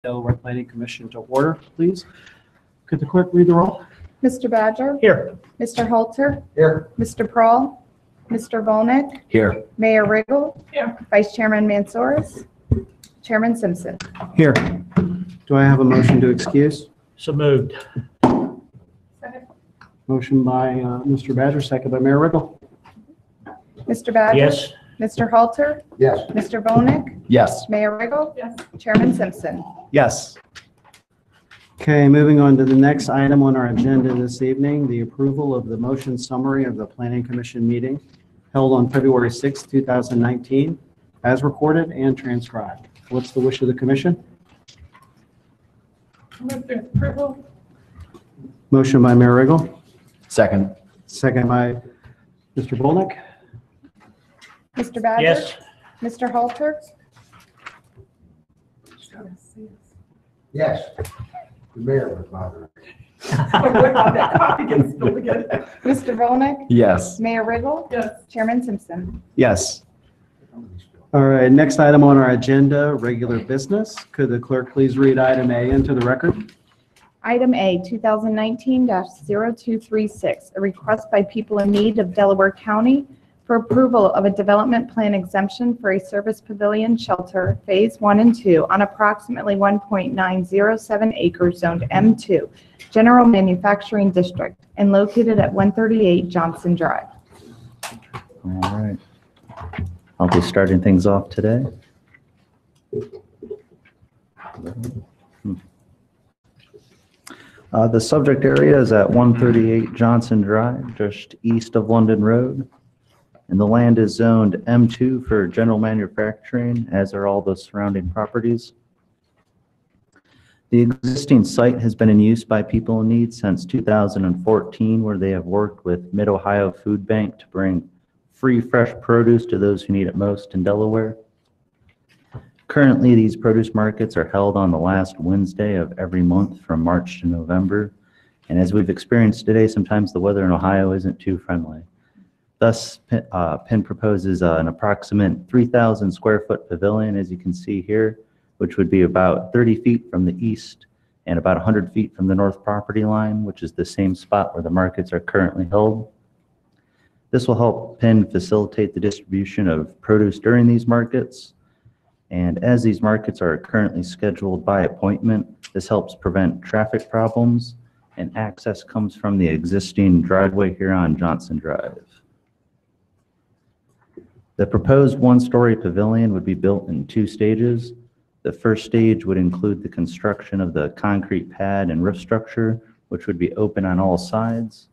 Delaware Planning Commission to order, please. Could the clerk read the roll? Mr. Badger. Here. Mr. Halter. Here. Mr. Prahl. Mr. Volnick. Here. Mayor Riggle. Here. Vice Chairman Mansoris. Chairman Simpson. Here. Do I have a motion to excuse? So moved. Motion by Mr. Badger, second by Mayor Riggle. Mr. Badger. Yes. Mr. Halter. Yes. Mr. Volnick. Yes. Mayor Riggle. Yes. Chairman Simpson. Yes. Okay, moving on to the next item on our agenda this evening, the approval of the motion summary of the Planning Commission meeting held on February 6, 2019, as recorded and transcribed. What's the wish of the commission? Move the approval. Motion by Mayor Riggle, Second. second by Mr. Volnick. Mr. Badger. Yes. Mr. Halter. Yes. The mayor was bothering. Mr. Volnick. Yes. Mayor Riggle. Yes. Chairman Simpson. Yes. All right, next item on our agenda, regular business. Could the clerk please read item A into the record? Item A, 2019-0236, a request by People in Need of Delaware County for approval of a development plan exemption for a service pavilion shelter, Phase 1 and 2, on approximately 1.907 acres zoned M2, General Manufacturing District, and located at 138 Johnson Drive. All right. I'll be starting things off today. The subject area is at 138 Johnson Drive, just east of London Road. And the land is zoned M2 for general manufacturing, as are all the surrounding properties. The existing site has been in use by People in Need since 2014, where they have worked with Mid-Ohio Food Bank to bring free fresh produce to those who need it most in Delaware. Currently, these produce markets are held on the last Wednesday of every month from March to November. And as we've experienced today, sometimes the weather in Ohio isn't too friendly. Thus, Penn proposes an approximate 3,000 square foot pavilion, as you can see here, which would be about 30 feet from the east and about 100 feet from the north property line, which is the same spot where the markets are currently held. This will help Penn facilitate the distribution of produce during these markets. And as these markets are currently scheduled by appointment, this helps prevent traffic problems, and access comes from the existing driveway here on Johnson Drive. The proposed one-story pavilion would be built in 2 stages. The first stage would include the construction of the concrete pad and roof structure, which would be open on all sides.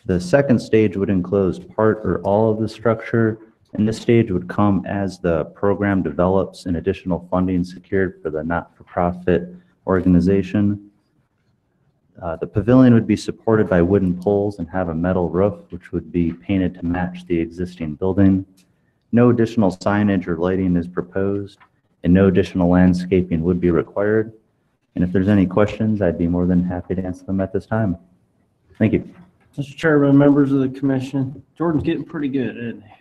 The second stage would enclose part or all of the structure, and this stage would come as the program develops and additional funding secured for the not-for-profit organization. The pavilion would be supported by wooden poles and have a metal roof, which would be painted to match the existing building. No additional signage or lighting is proposed, and no additional landscaping would be required. And if there's any questions, I'd be more than happy to answer them at this time. Thank you. Mr. Chairman, members of the commission, Jordan's getting pretty good, isn't he?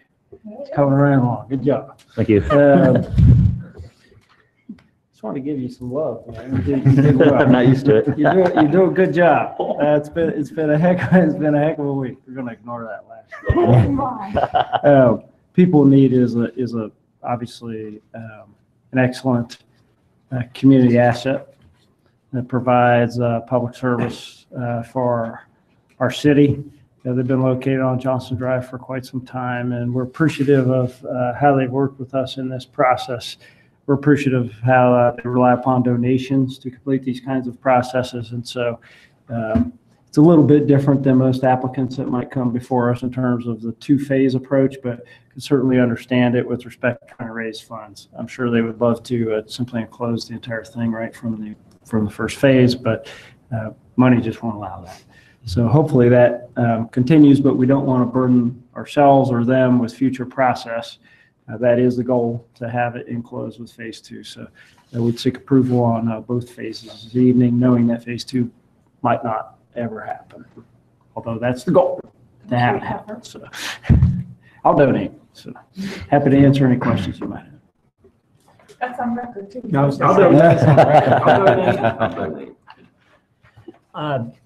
He's coming around along. Good job. Thank you. Just want to give you some love. Man. You did well. I'm not used to it. You do a good job. It's been a heck of a week. We're going to ignore that last. People in Need is obviously an excellent community asset that provides public service for our city. They've been located on Johnson Drive for quite some time, and we're appreciative of how they've worked with us in this process. We're appreciative of how they rely upon donations to complete these kinds of processes, and so it's a little bit different than most applicants that might come before us in terms of the 2-phase approach, but can certainly understand it with respect to trying to raise funds. I'm sure they would love to simply enclose the entire thing right from the first phase, but money just won't allow that. So hopefully that continues, but we don't want to burden ourselves or them with future process. That is the goal, to have it enclosed with phase 2. So I would seek approval on both phases this evening, knowing that phase 2 might not ever happen. Although that's the goal, to have it happen. So I'll donate. So happy to answer any questions you might have. That's on record, too. No, it's I'll not. donate. I'll donate. I'll donate.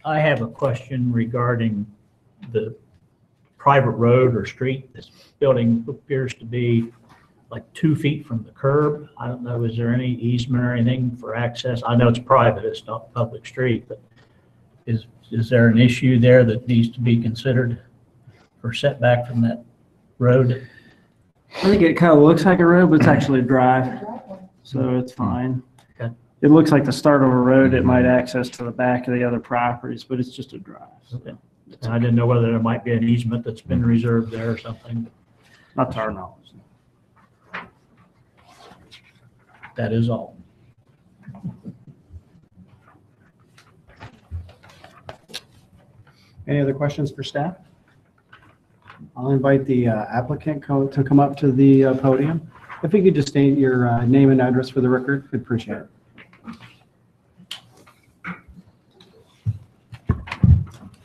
I have a question regarding the private road or street. This building appears to be like 2 feet from the curb. I don't know, is there any easement or anything for access? I know it's private, it's not a public street, but is there an issue there that needs to be considered for setback from that road? I think it kind of looks like a road, but it's actually a drive, so it's fine. Okay. It looks like the start of a road. It might access to the back of the other properties, but it's just a drive. Okay. And I didn't know whether there might be an easement that's been reserved there or something. Not to our knowledge. That is all. Any other questions for staff? I'll invite the applicant to come up to the podium. If you could just state your name and address for the record, we'd appreciate it.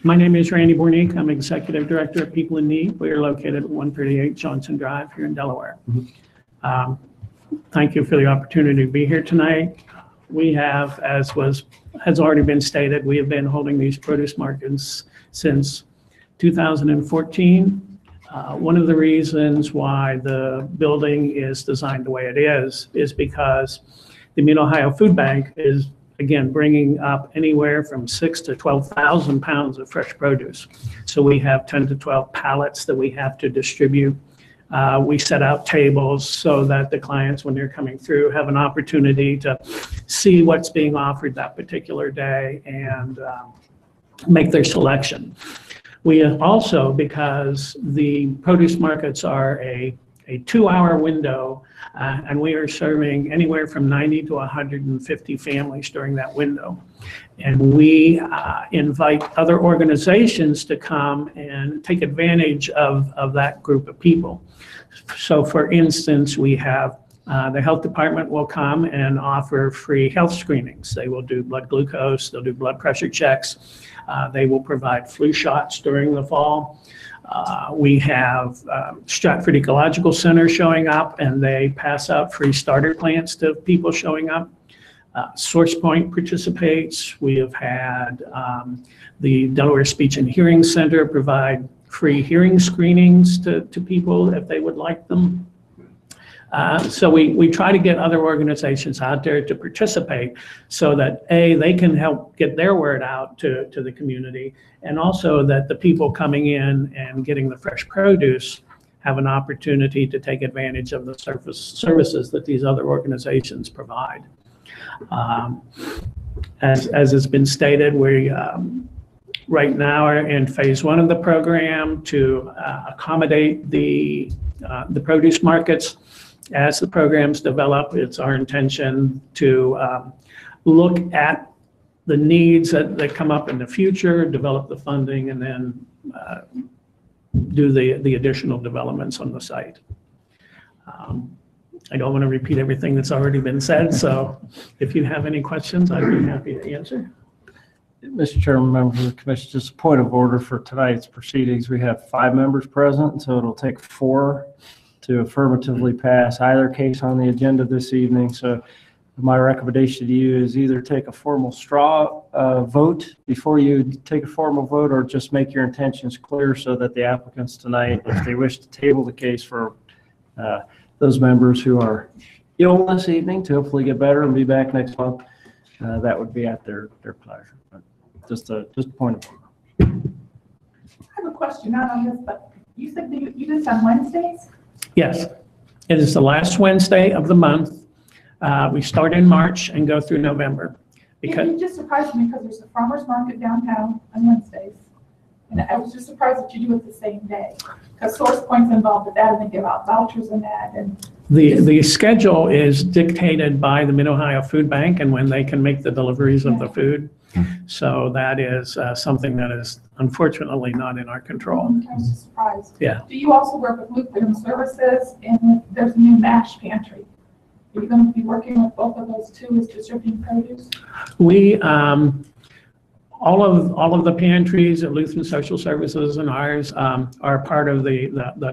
My name is Randy Bornick. I'm Executive Director of People in Need. We are located at 138 Johnson Drive here in Delaware. Thank you for the opportunity to be here tonight. We have, as has already been stated, we have been holding these produce markets since 2014. One of the reasons why the building is designed the way it is because the Mid-Ohio Food Bank is, again, bringing up anywhere from 6,000 to 12,000 pounds of fresh produce. So we have 10 to 12 pallets that we have to distribute. We set out tables so that the clients, when they're coming through, have an opportunity to see what's being offered that particular day and make their selection. We have also, because the produce markets are a 2-hour window, and we are serving anywhere from 90 to 150 families during that window. And we invite other organizations to come and take advantage of that group of people. So for instance, we have the health department will come and offer free health screenings. They will do blood glucose, they'll do blood pressure checks. They will provide flu shots during the fall. We have Stratford Ecological Center showing up, and they pass out free starter plants to people showing up. SourcePoint participates. We have had the Delaware Speech and Hearing Center provide free hearing screenings to people if they would like them. So we try to get other organizations out there to participate so that they can help get their word out to the community, and also that the people coming in and getting the fresh produce have an opportunity to take advantage of the services that these other organizations provide. As has been stated, we right now are in phase 1 of the program to accommodate the produce markets. As the programs develop, it's our intention to look at the needs that come up in the future, develop the funding, and then do the additional developments on the site. I don't want to repeat everything that's already been said, so if you have any questions, I'd be happy to answer. Mr. Chairman, members of the commission, just a point of order for tonight's proceedings. We have 5 members present, so it'll take 4 to affirmatively pass either case on the agenda this evening. So my recommendation to you is either take a formal straw vote before you take a formal vote, or just make your intentions clear so that the applicants tonight, if they wish to table the case for those members who are ill this evening to hopefully get better and be back next month, that would be at their pleasure. But just a point of order. I have a question, not on this, but you said that you do this on Wednesdays? Yes, it is the last Wednesday of the month. We start in March and go through November. You just surprised me because there's a farmer's market downtown on Wednesdays. And I was just surprised that you do it the same day. Because SourcePoint's involved with that, and they give out vouchers and that. And The schedule is dictated by the Mid-Ohio Food Bank and when they can make the deliveries of the food. So that is something that is unfortunately not in our control. I was just surprised. Yeah. Do you also work with Lutheran Services? And there's a new MASH pantry. Are you going to be working with both of those two as distributing produce? We, all of the pantries at Lutheran Social Services and ours are part of the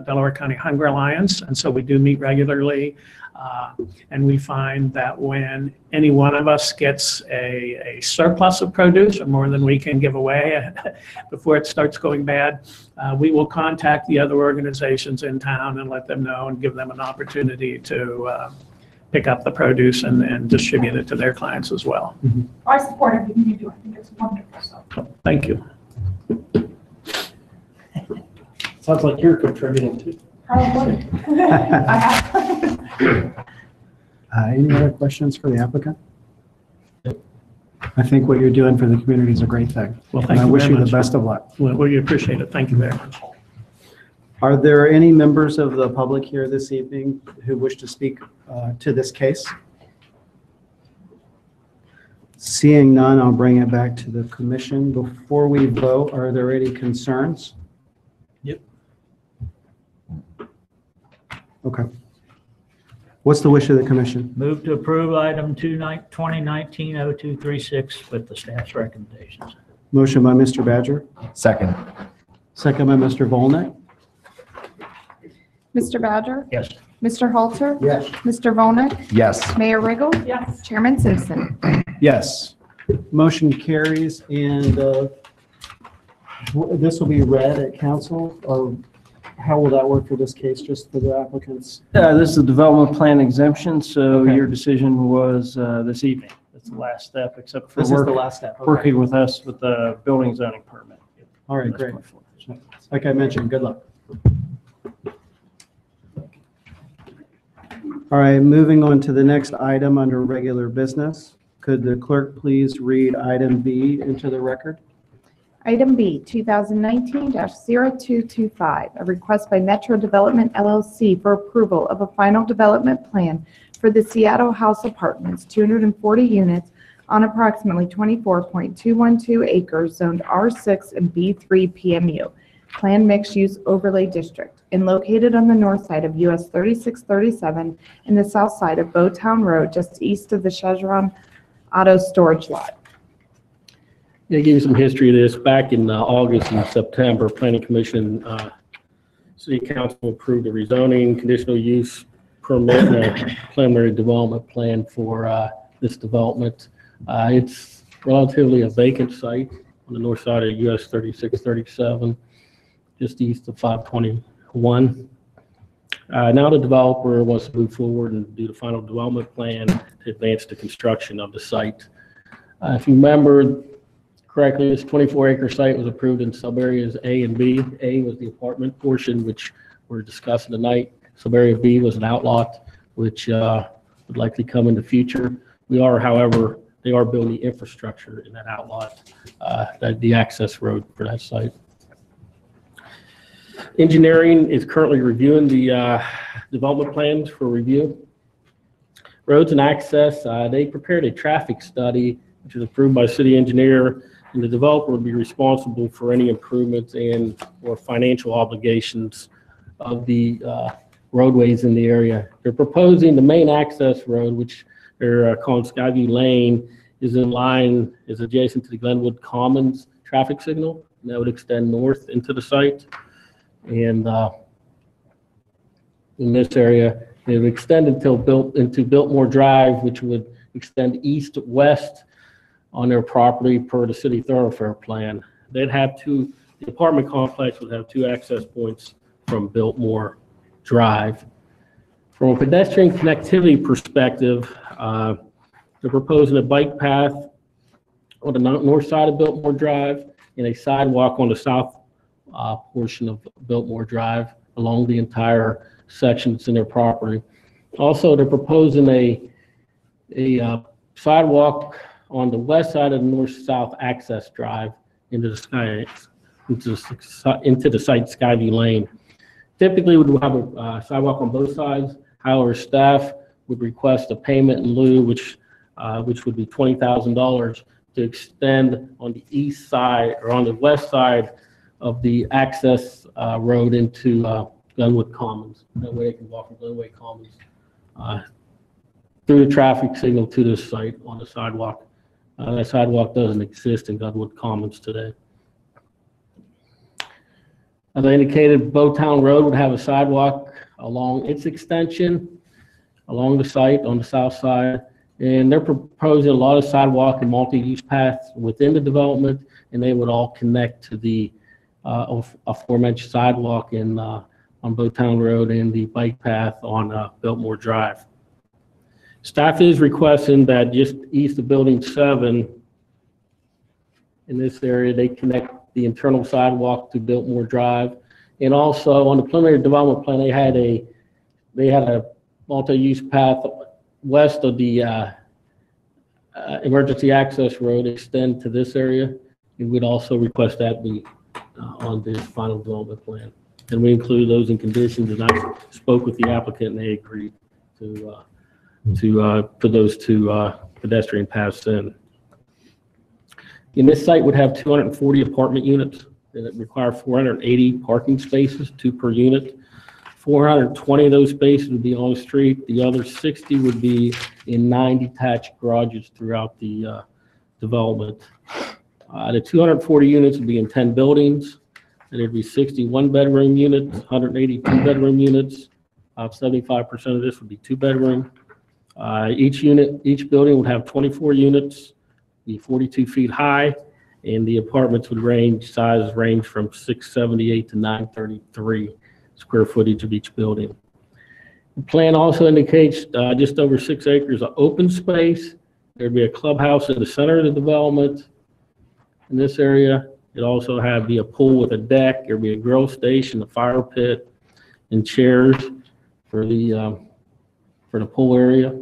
Delaware County Hunger Alliance, and so we do meet regularly. And we find that when any one of us gets a surplus of produce or more than we can give away before it starts going bad, we will contact the other organizations in town and let them know and give them an opportunity to pick up the produce and distribute it to their clients as well. I support everything you do. I think it's wonderful, so. Thank you. Sounds like you're contributing too. Probably. I have. Any other questions for the applicant? I think what you're doing for the community is a great thing. Well, And thank I you wish very you the much. best of luck. Well, we appreciate it. Thank you very much. Are there any members of the public here this evening who wish to speak to this case? Seeing none, I'll bring it back to the commission. Before we vote, are there any concerns? Yep. Okay. What's the wish of the commission? Move to approve item 2019-0236 with the staff's recommendations. Motion by Mr. Badger, Second. second by Mr. Volnick. Mr. Badger? Yes. Mr. Halter? Yes. Mr. Volnick? Yes. Mayor Riggle? Yes. Chairman Simpson? Yes. Motion carries, and this will be read at council, or how will that work for this case, just for the applicants? This is a development plan exemption, so Okay. your decision was this evening. That's the last step, except for This is the work- last step. Okay. working with us with the building zoning permit. All right, great. Like I mentioned, good luck. All right, moving on to the next item under regular business. Could the clerk please read item B into the record? Item B, 2019-0225, a request by Metro Development LLC for approval of a final development plan for the Seattle House Apartments, 240 units on approximately 24.212 acres, zoned R6 and B3 PMU, Planned Mixed Use Overlay District, and located on the north side of US 3637 and the south side of Bowtown Road, just east of the Chevron Auto Storage Lot. Yeah, give you some history of this. Back in August and September, Planning Commission, City Council approved a rezoning, conditional use permit, and a preliminary development plan for this development. It's relatively a vacant site on the north side of US 3637, just east of 521. Now the developer wants to move forward and do the final development plan to advance the construction of the site. If you remember correctly, this 24-acre site was approved in subareas A and B. A was the apartment portion, which we're discussing tonight. Subarea B was an outlot, which would likely come in the future. They are building the infrastructure in that outlot, the access road for that site. Engineering is currently reviewing the development plans for review. Roads and Access, they prepared a traffic study, which was approved by the city engineer, and the developer would be responsible for any improvements and or financial obligations of the roadways in the area. They're proposing the main access road, which they're calling Skyview Lane, is adjacent to the Glenwood Commons traffic signal, and that would extend north into the site. And in this area, it would extend into Biltmore Drive, which would extend east-west on their property per the city thoroughfare plan. The apartment complex would have two access points from Biltmore Drive. From a pedestrian connectivity perspective, they're proposing a bike path on the north side of Biltmore Drive and a sidewalk on the south portion of Biltmore Drive along the entire section that's in their property. Also, they're proposing a sidewalk on the west side of the north-south access drive into the site Skyview Lane. Typically, we would have a sidewalk on both sides. However, staff would request a payment in lieu, which would be $20,000 to extend on the east side or on the west side of the access road into Glenwood Commons. That way they can walk from Glenwood Commons through the traffic signal to this site on the sidewalk. That sidewalk doesn't exist in Glenwood Commons today. As I indicated, Bowtown Road would have a sidewalk along its extension along the site on the south side. And they're proposing a lot of sidewalk and multi-use paths within the development, and they would all connect to the aforementioned sidewalk on Bowtown Road and the bike path on Biltmore Drive. Staff is requesting that just east of Building 7, in this area, they connect the internal sidewalk to Biltmore Drive. And also on the preliminary development plan, they had a multi-use path west of the emergency access road extend to this area. And we'd also request that be on this final development plan. And we include those in conditions, and I spoke with the applicant and they agreed to put those two pedestrian paths in. And this site would have 240 apartment units that require 480 parking spaces, 2 per unit. 420 of those spaces would be on the street. The other 60 would be in 9 detached garages throughout the development. The 240 units would be in 10 buildings. And there'd be 61 bedroom units, 182 bedroom units. 75% of this would be 2 bedroom. Each building would have 24 units, be 42 feet high, and the apartments would sizes range from 678 to 933 square footage of each building. The plan also indicates just over 6 acres of open space. There'd be a clubhouse in the center of the development in this area. It'd also be a pool with a deck. There'd be a grill station, a fire pit, and chairs for the pool area.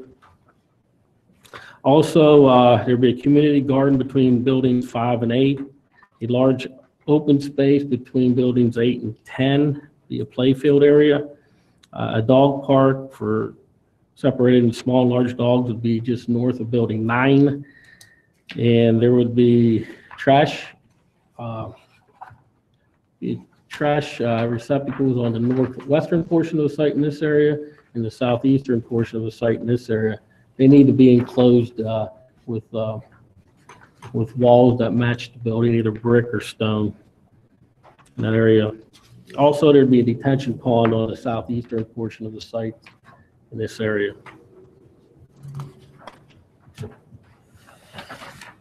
Also, there'd be a community garden between buildings 5 and 8, a large open space between buildings 8 and 10, be a playfield area, a dog park for separating small and large dogs would be just north of building 9, and there would be trash receptacles on the northwestern portion of the site in this area and the southeastern portion of the site in this area. They need to be enclosed with walls that match the building, either brick or stone in that area. Also, there'd be a detention pond on the southeastern portion of the site in this area.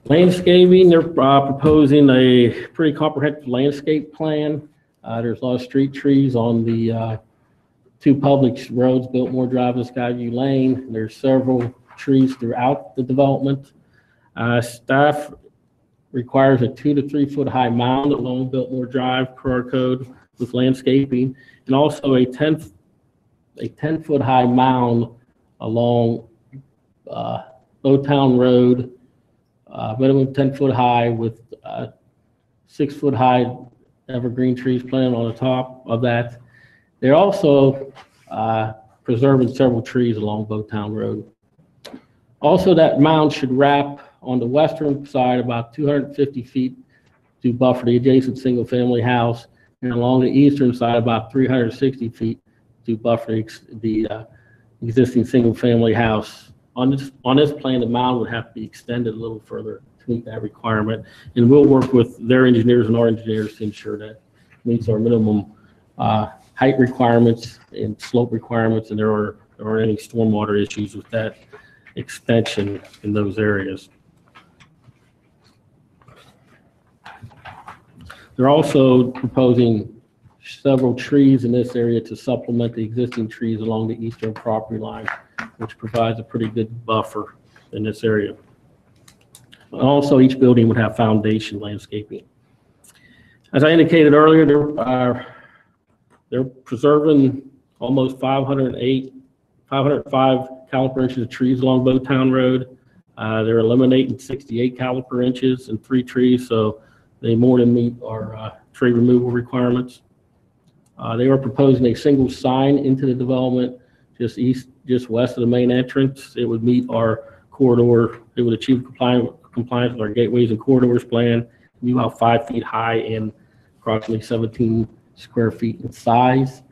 Landscaping, they're proposing a pretty comprehensive landscape plan. There's a lot of street trees on the 2 public roads, Biltmore Drive and Skyview Lane. There's several trees throughout the development. Staff requires a 2 to 3 foot high mound along Biltmore Drive per our code with landscaping, and also a 10 foot high mound along Bowtown Road, minimum 10 foot high with 6 foot high evergreen trees planted on the top of that. They're also preserving several trees along Bowtown Road. Also, that mound should wrap on the western side about 250 feet to buffer the adjacent single-family house, and along the eastern side about 360 feet to buffer the existing single-family house. On this plan, the mound would have to be extended a little further to meet that requirement, and we'll work with their engineers and our engineers to ensure that it meets our minimum height requirements and slope requirements, and there aren't any stormwater issues with that extension in those areas. They're also proposing several trees in this area to supplement the existing trees along the eastern property line, which provides a pretty good buffer in this area. Also, each building would have foundation landscaping. As I indicated earlier, they're preserving almost 505 caliper inches of trees along Bowtown Road. They're eliminating 68 caliper inches and 3 trees, so they more than meet our tree removal requirements. They are proposing a single sign into the development just west of the main entrance. It would meet our corridor. It would achieve compliance with our gateways and corridors plan, be about 5 feet high and approximately 17 square feet in size.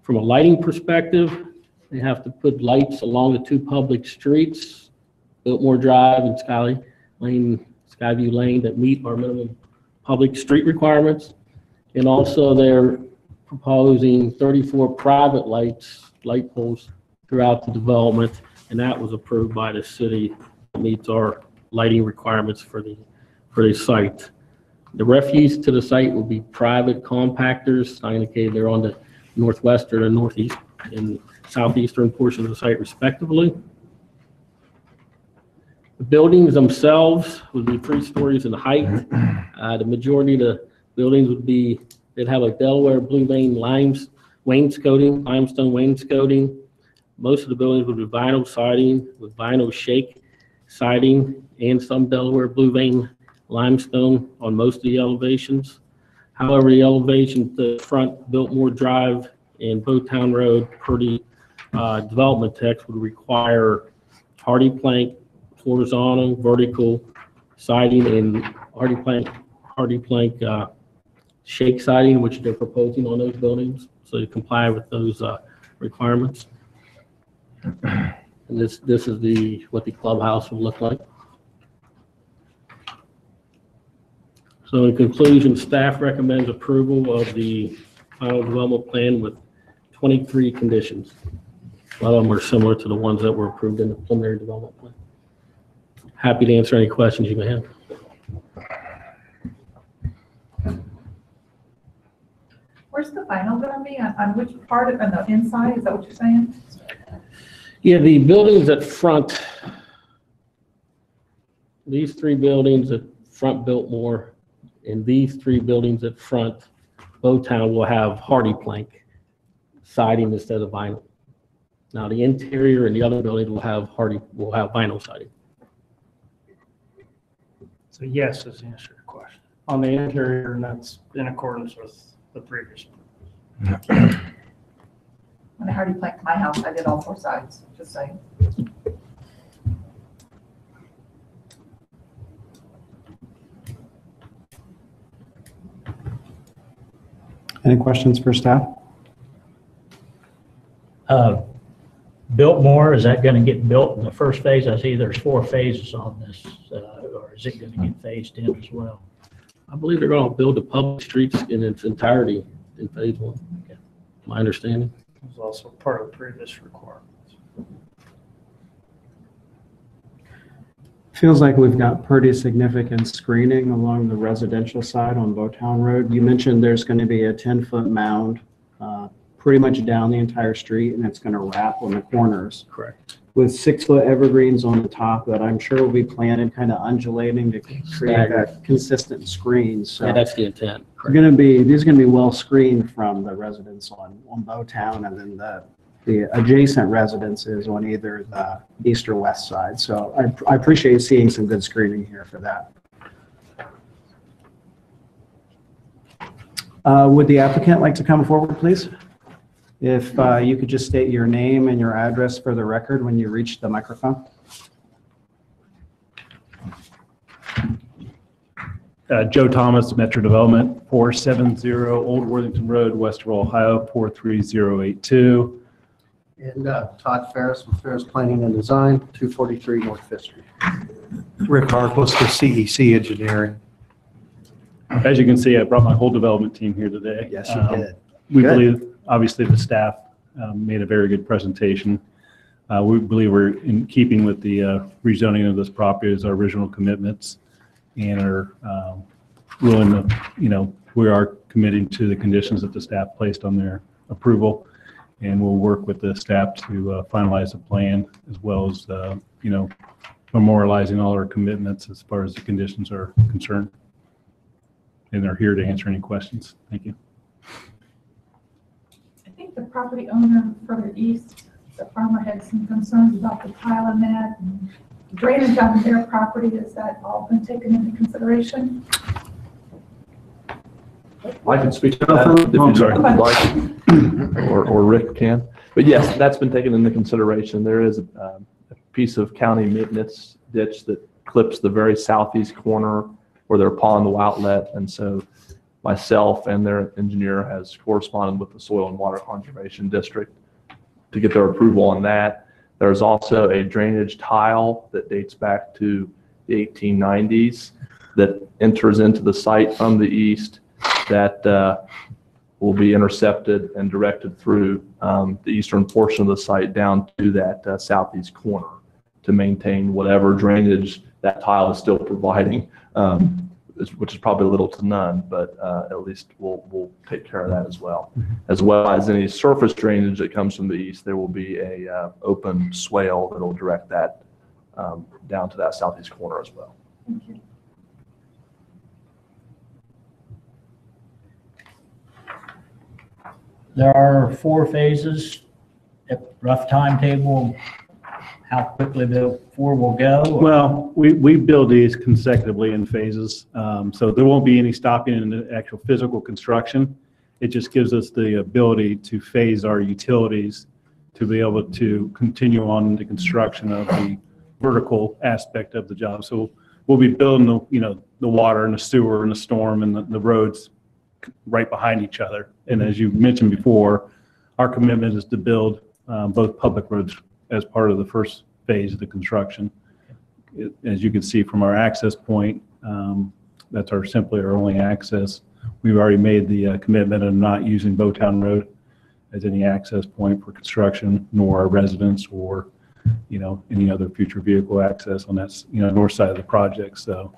From a lighting perspective, they have to put lights along the 2 public streets, Biltmore Drive and Skyview Lane, that meet our minimum public street requirements. And also they're proposing 34 private light poles throughout the development, and that was approved by the city. It meets our lighting requirements for the site. The refuse to the site will be private compactors. I indicated they're on the northwestern and northeast and southeastern portion of the site respectively. The buildings themselves would be 3 stories in height. The majority of the buildings they'd have a Delaware blue vein wainscoting, limestone wainscoting. Most of the buildings would be vinyl siding with vinyl shake siding and some Delaware blue vein limestone on most of the elevations. However, the elevation to the front, Biltmore Drive and Bowtown Road, per the development text, would require hardy plank, horizontal, vertical siding, and hardy plank shake siding, which they're proposing on those buildings, so to comply with those requirements. And this is what the clubhouse will look like. So in conclusion, staff recommends approval of the final development plan with 23 conditions. A lot of them are similar to the ones that were approved in the preliminary development plan. Happy to answer any questions you may have. Where's the vinyl gonna be? On which part of, on the inside? Is that what you're saying? Yeah, the buildings at front, these 3 buildings at front Biltmore, and these 3 buildings at front Bowtown will have hardy plank siding instead of vinyl. Now the interior and the other buildings will have vinyl siding. So yes is the answer to your question. On the interior, and that's in accordance with the previous. When I already planked my house, I did all 4 sides, just saying. Any questions for staff? Biltmore, is that going to get built in the first phase? I see there's 4 phases on this, or is it going to get phased in as well? I believe they're going to build the public streets in its entirety in phase 1. Okay. My understanding. It was also part of the previous requirements. Feels like we've got pretty significant screening along the residential side on Bowtown Road. You mentioned there's going to be a 10-foot mound pretty much down the entire street, and it's going to wrap on the corners. Correct. With 6-foot evergreens on the top that I'm sure will be planted kind of undulating to create that consistent screen. So Yeah, that's the intent. these are going to be well screened from the residents on Bowtown, and then the adjacent residences on either the east or west side. So I appreciate seeing some good screening here for that. Would the applicant like to come forward, please? If you could just state your name and your address for the record when you reach the microphone. Joe Thomas, Metro Development, 470 Old Worthington Road, Westerville, Ohio, 43082. And Todd Ferris with Ferris Planning and Design, 243 North Fifth Street. Rick Harkless with CEC Engineering. As you can see, I brought my whole development team here today. Yes, you did. We Good. believe, obviously, the staff made a very good presentation. We believe we're in keeping with the rezoning of this property as our original commitments, and are willing to, we are committing to the conditions that the staff placed on their approval, and we'll work with the staff to finalize the plan, as well as, memorializing all our commitments as far as the conditions are concerned. And they're here to answer any questions. Thank you. I think the property owner further east, the farmer had some concerns about the tile and that, and drainage on their property. Has that all been taken into consideration? I can speak to that if you'd like, or Rick can. But yes, that's been taken into consideration. There is a piece of county maintenance ditch that clips the very southeast corner where their pond will outlet, and so myself and their engineer has corresponded with the Soil and Water Conservation District to get their approval on that. There's also a drainage tile that dates back to the 1890s that enters into the site from the east that will be intercepted and directed through the eastern portion of the site down to that southeast corner to maintain whatever drainage that tile is still providing, which is probably little to none, but at least we'll take care of that as well. As well as any surface drainage that comes from the east, there will be a open swale that will direct that down to that southeast corner as well. Thank you. There are 4 phases, a rough timetable, how quickly the 4 will go? or- Well, we build these consecutively in phases, so there won't be any stopping in the actual physical construction. It just gives us the ability to phase our utilities to be able to continue on the construction of the vertical aspect of the job. So we'll be building the water and the sewer and the storm and the roads right behind each other. And as you mentioned before, our commitment is to build both public roads as part of the first phase of the construction. As you can see from our access point, that's simply our only access. We've already made the commitment of not using Bowtown Road as any access point for construction, nor our residents or any other future vehicle access on that north side of the project. So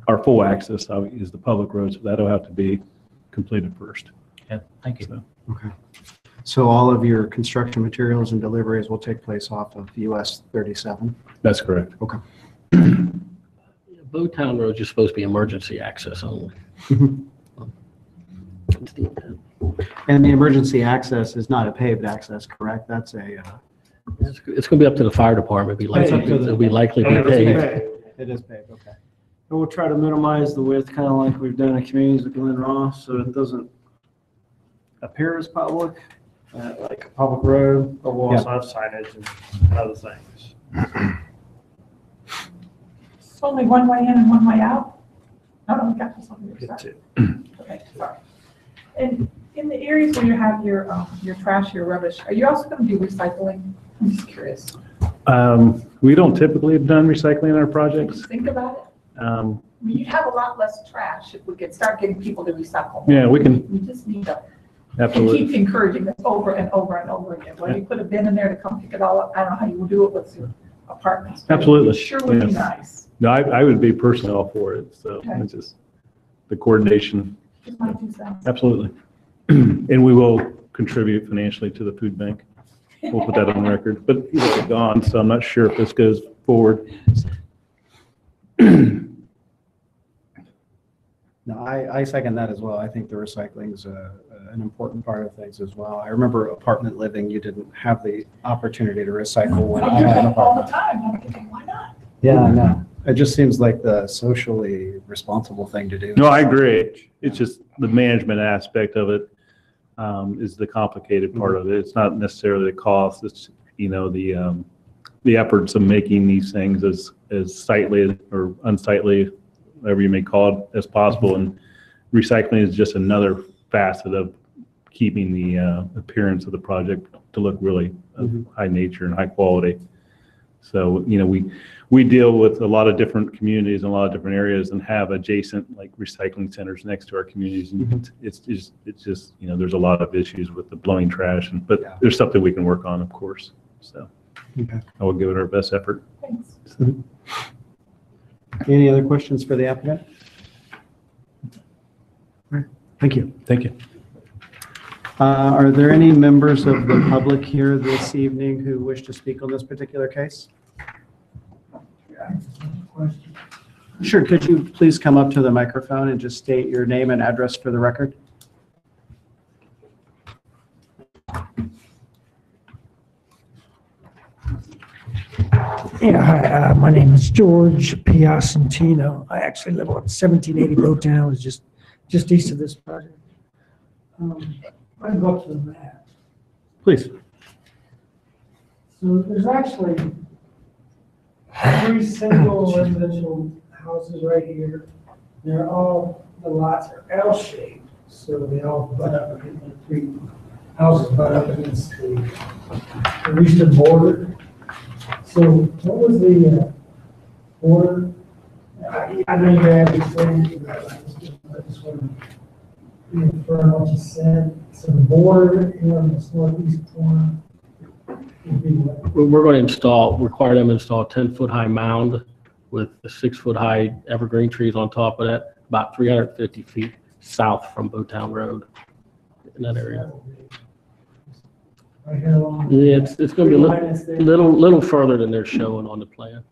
our full access is the public roads, so that'll have to be completed first. Okay, thank you. So, Okay. So all of your construction materials and deliveries will take place off of US 37? that's correct. Okay. Bowtown Road is supposed to be emergency access only. That's the intent. And the emergency access is not a paved access, correct? That's a... It's going to be up to the fire department. It'll be likely to be paved. It is paved, okay. And we'll try to minimize the width, kind of like we've done in communities with Glen Ross, so it doesn't appear as public, like a public road, but we'll also have signage and other things. It's only one way in and one way out? No, we got this on your side. Okay, sorry. And in the areas where you have your trash, your rubbish, are you also going to do recycling? I'm just curious. We don't typically have done recycling in our projects. Think about it. I mean, you'd have a lot less trash if we could start getting people to recycle. Yeah, we can. We just need to Absolutely. keep encouraging this over and over and over again. When you put a bin in there to come pick it all up, I don't know how you will do it with your apartments. but Absolutely. It sure would be Yes. nice. No, I would be personally all for it. So Okay. it's just the coordination. Just my 2 cents. Absolutely. And we will contribute financially to the food bank. We'll put that on record, but he's already gone, so I'm not sure if this goes forward. No, I second that as well. I think the recycling is an important part of things as well. I remember apartment living, you didn't have the opportunity to recycle when I I do had an that all the apartment. time. I'm thinking, why not? Yeah, I know. It just seems like the socially responsible thing to do. No, I agree. It's just the management aspect of it is the complicated part of it. It's not necessarily the cost. It's, the efforts of making these things as sightly or unsightly, whatever you may call it, as possible. And recycling is just another facet of keeping the appearance of the project to look really of high nature and high quality. So, we deal with a lot of different communities in a lot of different areas and have adjacent like recycling centers next to our communities. And it's just, there's a lot of issues with the blowing trash, but there's something we can work on, of course. So Okay. I will give it our best effort. Thanks. Any other questions for the applicant? All right. Thank you. Thank you. Are there any members of the public here this evening who wish to speak on this particular case? Sure. Could you please come up to the microphone and just state your name and address for the record? Yeah, hi, my name is George Piacentino. I actually live on 1780 Bowtown, it's just east of this project. I go up to the map. Please. So there's actually 3 single residential houses right here. The lots are L-shaped, so they all butt up against the 3 houses butt up against the eastern border. So what was the border? I know you had this thing, but I just want reaffirm what you said, so the border in the northeast corner would be what? We're going to require them to install a 10-foot high mound with a 6-foot high evergreen trees on top of that, about 350 feet south from Bowtown Road in that area. Right here along. Yeah, it's going to be a Minus there. little further than they're showing on the plan.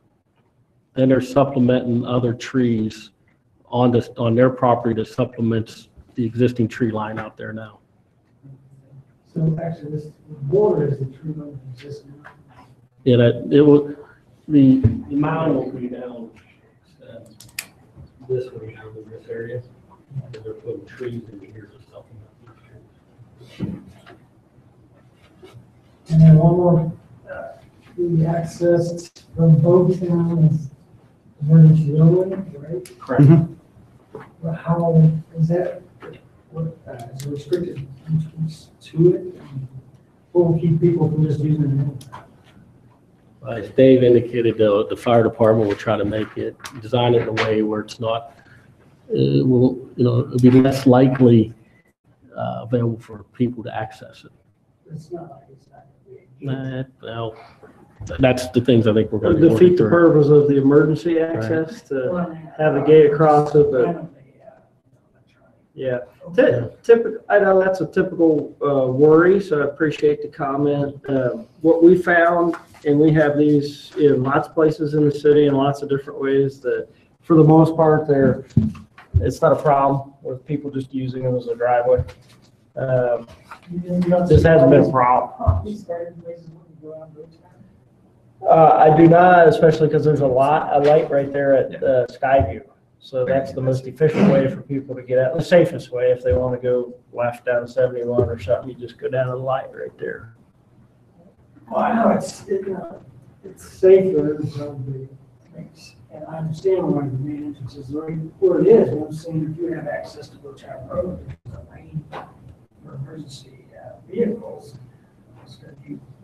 And they're supplementing other trees on their property that supplements the existing tree line out there now. So actually, this border is the tree line existing. Yeah, the mound will be down this way down in this area. And they're putting trees in here to supplement. And then one more, the access from Bowtown is emergency only, right? Correct. But how is that, what, is there restricted entrance to it? What will keep people from just using it? As Dave indicated, the fire department will try to design it in a way where it's not, it'll be less likely available for people to access it. It's not like it's not gonna be. Well, that's the things I think we're going to work Defeat the through. purpose of the emergency access to have the gate across it, I but don't think, yeah. Typical, I know that's a typical worry, so I appreciate the comment. What we found, and we have these in lots of places in the city in lots of different ways, that for the most part, it's not a problem with people just using them as a driveway. This hasn't been a problem. These started places when you go out Bowtown. I do not, especially because there's a light right there at Skyview. So that's the most efficient way for people to get out, the safest way if they want to go left down 71 or something, you just go down to the light right there. Well, I know it's safer, probably, and I understand why the main entrance is right where it is, but I'm saying if you have access to Bowtown Road, there's a lane for emergency vehicles.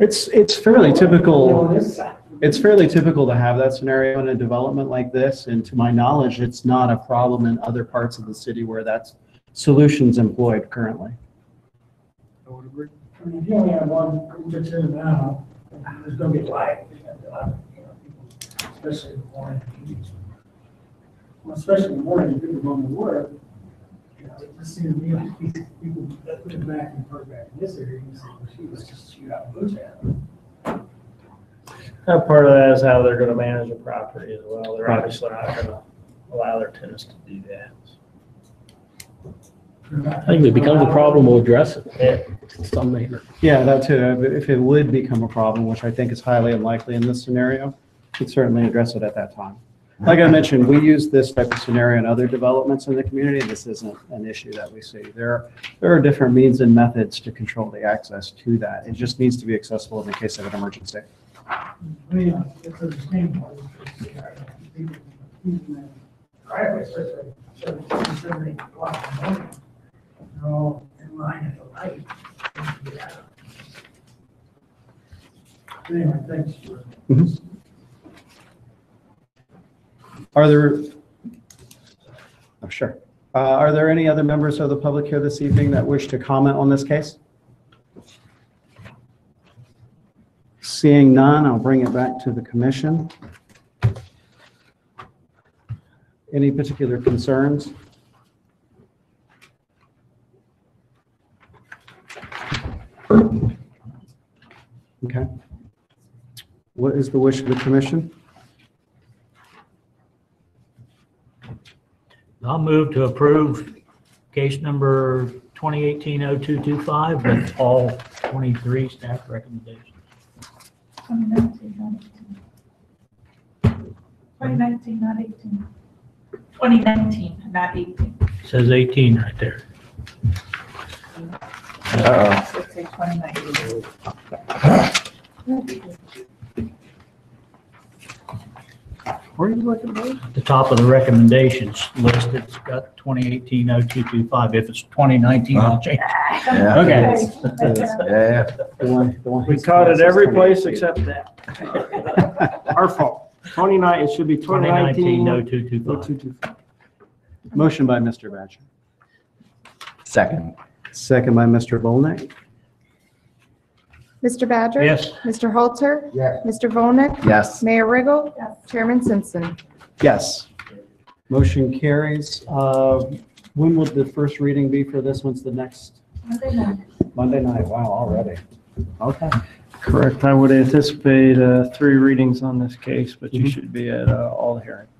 It's fairly typical. On this side. It's fairly typical to have that scenario in a development like this, and to my knowledge, it's not a problem in other parts of the city where that's solutions employed currently. I would agree. I mean, if you only have one entrance in and out, there's gonna be light. Especially in the morning. Well, especially in the morning, people going to work. It just seems to me like these people that put back and park back in this area, you say, well, gee, let's just shoot out Bowtown. Part of that is how they're going to manage the property as well. They're obviously not going to allow their tenants to do that. I think if it becomes a problem, we'll address it in some manner. Yeah, that too. If it would become a problem, which I think is highly unlikely in this scenario, we'd certainly address it at that time. Like I mentioned, we use this type of scenario in other developments in the community. This isn't an issue that we see. There are different means and methods to control the access to that. It just needs to be accessible in the case of an emergency. I mean, it's understandable. People using that driveway, especially 7, 8 o'clock in the morning. They're all in line at the light. Yeah. Anyway, thanks. Mhm. Are there, oh, sure. Are there any other members of the public here this evening that wish to comment on this case? Seeing none, I'll bring it back to the commission. Any particular concerns? Okay. What is the wish of the commission? I'll move to approve case number 2018-0225 with all 23 staff recommendations. 2019, not 18. 2019, not 18. Says 18 right there. So it's a 2019. Where are you looking at? At the top of the recommendations list, it's got 2018-0225. If it's 2019, I'll change it. Okay. Yeah. We caught it every place except that. Our fault. 29, it should be 2019. 2019-0225. Motion by Mr. Batcher. Second. Second by Mr. Volnick. Mr. Badger? Yes. Mr. Halter? Yes. Mr. Volnick? Yes. Mayor Riggle? Yes. Chairman Simpson? Yes. Motion carries. When would the first reading be for this? When's the next? Monday night. Monday night. Wow, already. Okay. Correct. I would anticipate 3 readings on this case, but you should be at all the hearings.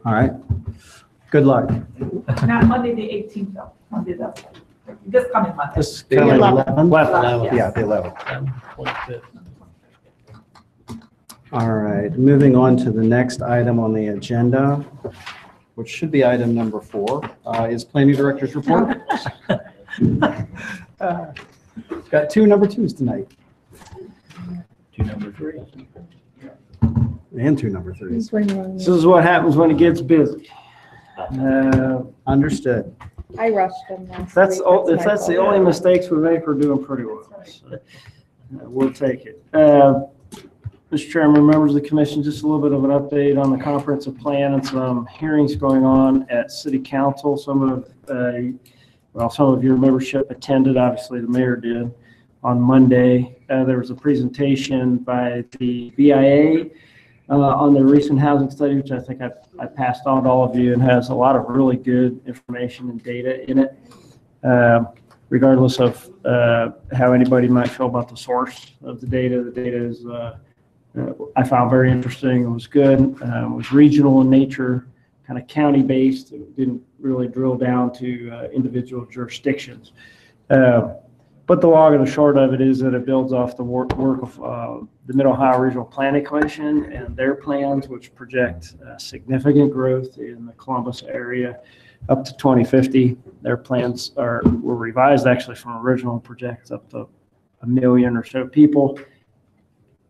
All right. Good luck. Not Monday, the 18th, though. Monday, this coming Monday. This The coming 11th. 11th? Yes. Yeah, the 11th. All right, moving on to the next item on the agenda, which should be item number 4, is Planning Director's Report. Got 2 number 2s tonight. 2 number 3. And 2 number 3s. This is what happens when it gets busy. Understood. I rushed them last If that's, week. if my that's the fault. only mistakes we make, we're doing pretty well. So, we'll take it. Mr. Chairman, members of the commission, just a little bit of an update on the comprehensive plan and some hearings going on at City Council. Some of your membership attended, obviously the mayor did, on Monday. There was a presentation by the BIA on the recent housing study, which I think I passed on to all of you, and has a lot of really good information and data in it. Regardless of how anybody might feel about the source of the data is, I found very interesting. It was good. It was regional in nature, kind of county-based. It didn't really drill down to individual jurisdictions. But the long and the short of it is that it builds off the work of the Mid-Ohio Regional Planning Commission and their plans, which project significant growth in the Columbus area up to 2050. Their plans were revised actually from original projects up to 1 million or so people.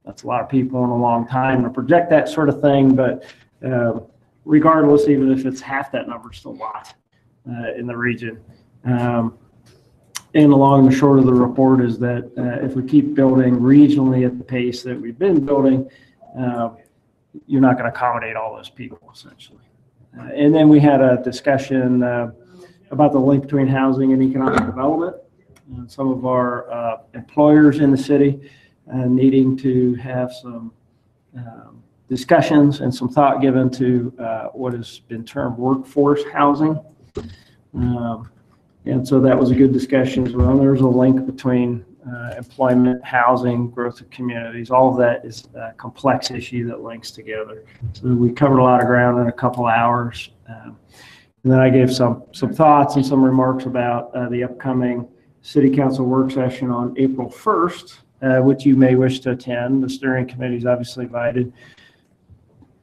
That's a lot of people in a long time to project that sort of thing, but regardless, even if it's half that number, it's still a lot in the region. And the long and the short of the report is that if we keep building regionally at the pace that we've been building, you're not going to accommodate all those people, essentially. And then we had a discussion about the link between housing and economic development. Some of our employers in the city needing to have some discussions and some thought given to what has been termed workforce housing. And so that was a good discussion as well. There's a link between employment, housing, growth of communities. All of that is a complex issue that links together. So we covered a lot of ground in a couple hours. And then I gave some thoughts and some remarks about the upcoming City Council work session on April 1st, which you may wish to attend. The steering committee is obviously invited.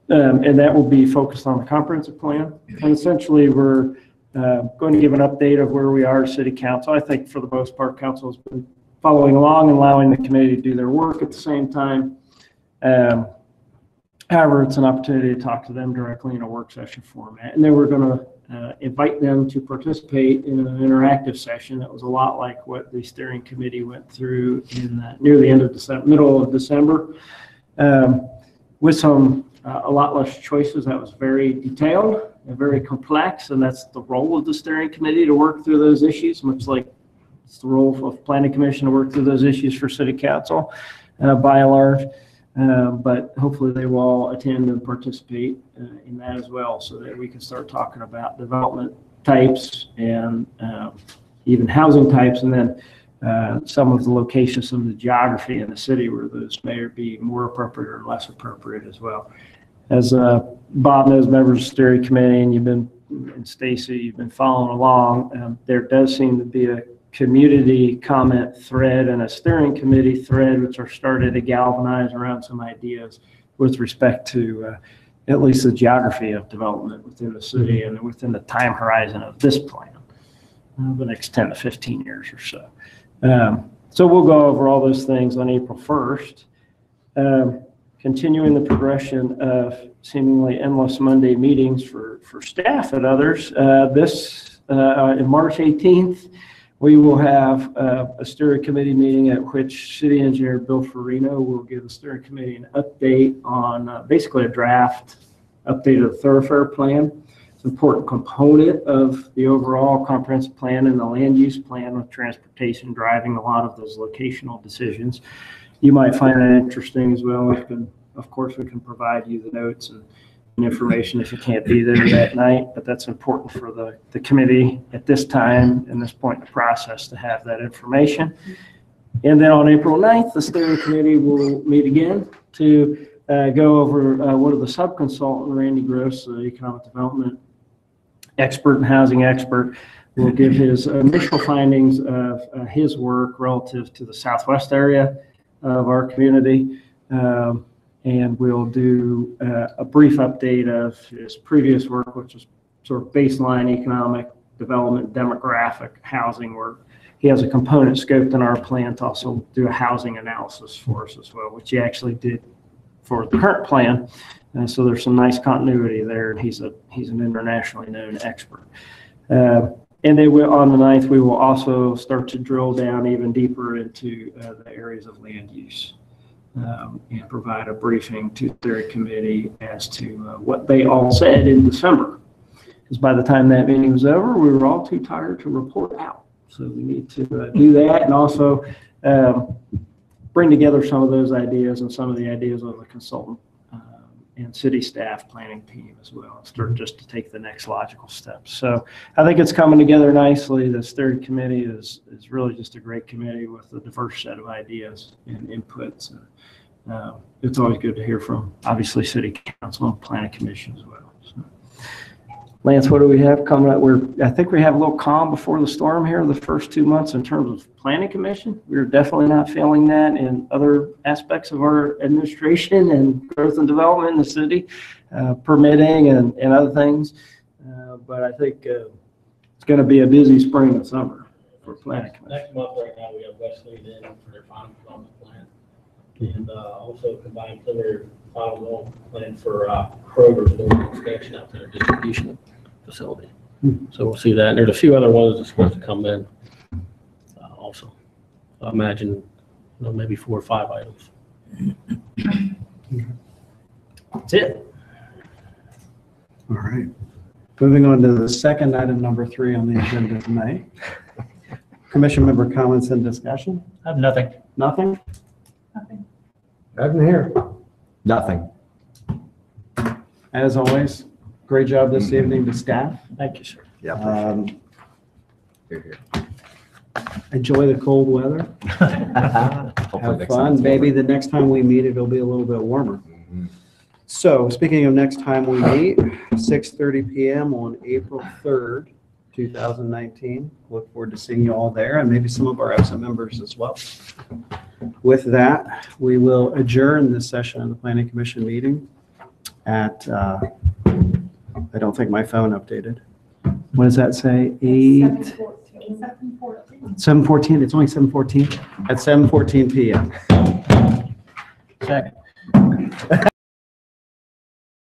And that will be focused on the comprehensive plan. And essentially, we're going to give an update of where we are as City Council. I think for the most part, Council has been following along and allowing the committee to do their work at the same time. However, it's an opportunity to talk to them directly in a work session format. And then we're going to invite them to participate in an interactive session that was a lot like what the steering committee went through in near the end of December, middle of December, with some a lot less choices. That was very detailed and very complex, and that's the role of the steering committee to work through those issues, much like it's the role of planning commission to work through those issues for City Council by and large. But hopefully they will all attend and participate in that as well, so that we can start talking about development types and even housing types, and then some of the locations, some of the geography in the city where those may be more appropriate or less appropriate as well. As Bob knows, members of the steering committee, and Stacy, you've been following along, there does seem to be a community comment thread and a steering committee thread, which are started to galvanize around some ideas with respect to at least the geography of development within the city and within the time horizon of this plan, the next 10 to 15 years or so. So we'll go over all those things on April 1st. Continuing the progression of seemingly endless Monday meetings for staff and others, in March 18th, we will have a steering committee meeting at which City Engineer Bill Farino will give the steering committee an update on basically a draft update of the thoroughfare plan. It's an important component of the overall comprehensive plan and the land use plan with transportation driving a lot of those locational decisions. You might find that interesting as well. Of course, we can provide you the notes and information if you can't be there that night, but that's important for the committee at this time and this point in the process to have that information. And then on April 9th, the steering committee will meet again to go over one of the sub-consultant, Randy Gross, the economic development expert and housing expert, will give his initial findings of his work relative to the southwest area of our community. And we'll do a brief update of his previous work, which is sort of baseline economic development, demographic, housing work. He has a component scoped in our plan to also do a housing analysis for us as well, which he actually did for the current plan. So there's some nice continuity there, and he's an internationally known expert. And then on the 9th, we will also start to drill down even deeper into the areas of land use. And provide a briefing to the steering committee as to what they all said in December. Because by the time that meeting was over, we were all too tired to report out. So we need to do that and also bring together some of those ideas and some of the ideas of the consultant and city staff planning team as well, and start just to take the next logical steps. So I think it's coming together nicely. The steering committee is really just a great committee with a diverse set of ideas and inputs. And it's always good to hear from, obviously, city council and planning commission as well. So, Lance, what do we have coming up? I think we have a little calm before the storm here the first 2 months in terms of planning commission. We're definitely not feeling that in other aspects of our administration and growth and development in the city, permitting and other things. But I think it's going to be a busy spring and summer for planning commission. Next month right now, we have Wesley in for their final development plan. And also combined preliminary final development plan for Kroger for the expansion out there, distribution facility. So we'll see that. And there's a few other ones that's supposed to come in also. So I imagine maybe 4 or 5 items. That's it. All right. Moving on to the second item, number 3 on the agenda tonight. Commission member comments and discussion? I have nothing. Nothing? Nothing. Nothing here. Nothing. As always, great job this evening to staff. Thank you, sir. Yeah. Here. Enjoy the cold weather. Have fun. Maybe the next time we meet, it'll be a little bit warmer. So speaking of next time we meet, 6:30 p.m. on April 3rd, 2019. Look forward to seeing you all there and maybe some of our absent members as well. With that, we will adjourn this session of the Planning Commission meeting at, I don't think my phone updated. What does that say? 7:14. It's only 7:14. At 7:14 p.m. Second.